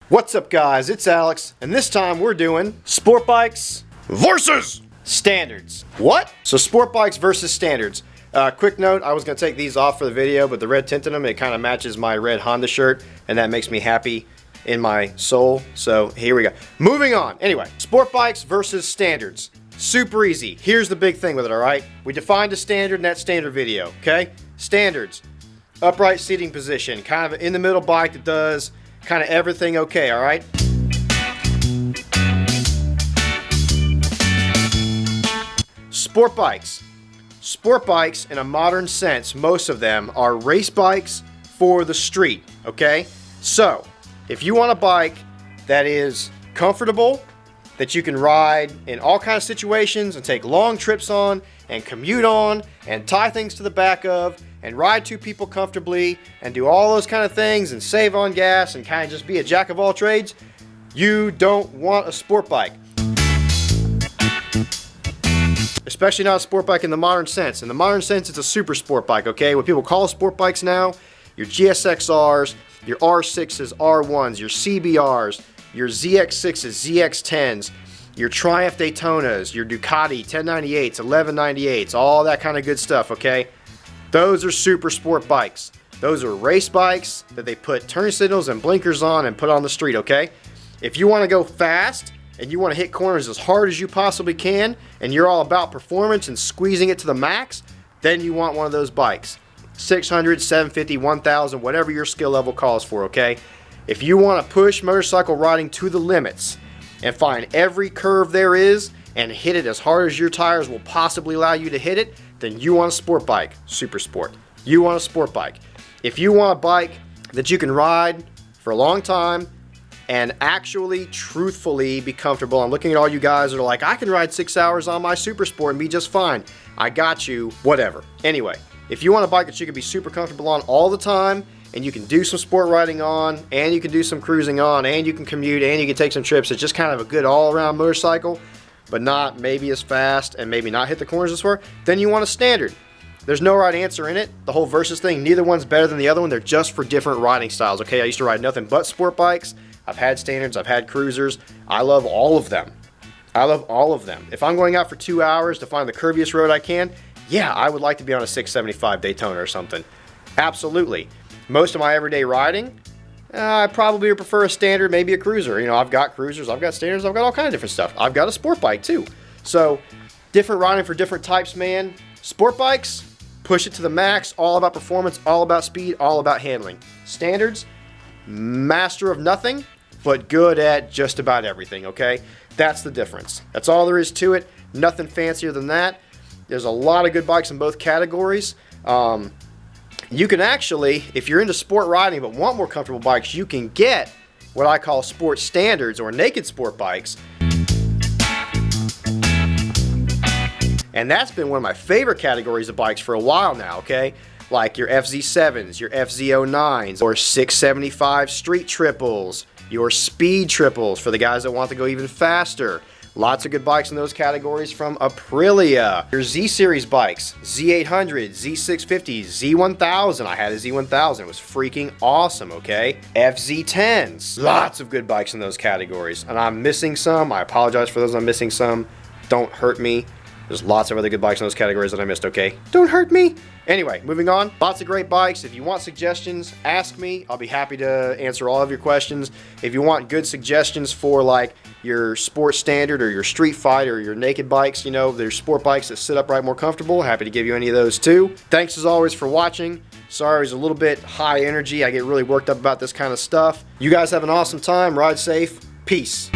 What's up guys, it's Alex, and this time we're doing sport bikes versus standards. What? So sport bikes versus standards. Quick note, I was going to take these off for the video, but the red tint in them, it kind of matches my red Honda shirt, and that makes me happy in my soul. So here we go. Moving on. Anyway, sport bikes versus standards. Super easy. Here's the big thing with it, alright? We defined a standard in that standard video, okay? Standards. Upright seating position. Kind of an in the middle bike that does kind of everything okay, alright? Sport bikes. Sport bikes, in a modern sense, most of them are race bikes for the street, okay? So, if you want a bike that is comfortable, that you can ride in all kinds of situations and take long trips on and commute on and tie things to the back of and ride two people comfortably and do all those kind of things and save on gas and kind of just be a jack of all trades, you don't want a sport bike. Especially not a sport bike in the modern sense. In the modern sense, it's a super sport bike, okay? What people call sport bikes now, your GSX-Rs, your R6s, R1s, your CBRs, your ZX6s, ZX10s, your Triumph Daytonas, your Ducati 1098s, 1198s, all that kind of good stuff, okay? Those are super sport bikes. Those are race bikes that they put turn signals and blinkers on and put on the street, okay? If you want to go fast and you want to hit corners as hard as you possibly can and you're all about performance and squeezing it to the max, then you want one of those bikes. 600, 750, 1000, whatever your skill level calls for, okay? If you want to push motorcycle riding to the limits and find every curve there is and hit it as hard as your tires will possibly allow you to hit it, then you want a sport bike, super sport. You want a sport bike. If you want a bike that you can ride for a long time and actually, truthfully be comfortable, I'm looking at all you guys that are like, I can ride 6 hours on my super sport and be just fine. I got you, whatever. Anyway, if you want a bike that you can be super comfortable on all the time, and you can do some sport riding on, and you can do some cruising on, and you can commute, and you can take some trips, it's just kind of a good all-around motorcycle, but not maybe as fast and maybe not hit the corners as far, then you want a standard. There's no right answer in it. The whole versus thing, neither one's better than the other one. They're just for different riding styles, okay? I used to ride nothing but sport bikes. I've had standards, I've had cruisers. I love all of them. I love all of them. If I'm going out for 2 hours to find the curviest road I can, yeah, I would like to be on a 675 Daytona or something. Absolutely. Most of my everyday riding, I probably would prefer a standard, maybe a cruiser. You know, I've got cruisers, I've got standards, I've got all kinds of different stuff. I've got a sport bike too. So, different riding for different types, man. Sport bikes, push it to the max, all about performance, all about speed, all about handling. Standards, master of nothing, but good at just about everything, okay? That's the difference. That's all there is to it. Nothing fancier than that. There's a lot of good bikes in both categories. You can actually, if you're into sport riding but want more comfortable bikes, you can get what I call sport standards or naked sport bikes. And that's been one of my favorite categories of bikes for a while now, okay? Like your FZ7s, your FZ09s, or 675 street triples, your speed triples for the guys that want to go even faster. Lots of good bikes in those categories from Aprilia. Your Z-Series bikes, Z800, Z650, Z1000. I had a Z1000. It was freaking awesome, okay? FZ10s. Lots of good bikes in those categories. And I'm missing some. I apologize for those I'm missing some. Don't hurt me. There's lots of other good bikes in those categories that I missed, okay? Don't hurt me. Anyway, moving on. Lots of great bikes. If you want suggestions, ask me. I'll be happy to answer all of your questions. If you want good suggestions for like your sport standard or your street fighter or your naked bikes, you know, there's sport bikes that sit upright more comfortable. Happy to give you any of those too. Thanks as always for watching. Sorry it was a little bit high energy. I get really worked up about this kind of stuff. You guys have an awesome time. Ride safe. Peace.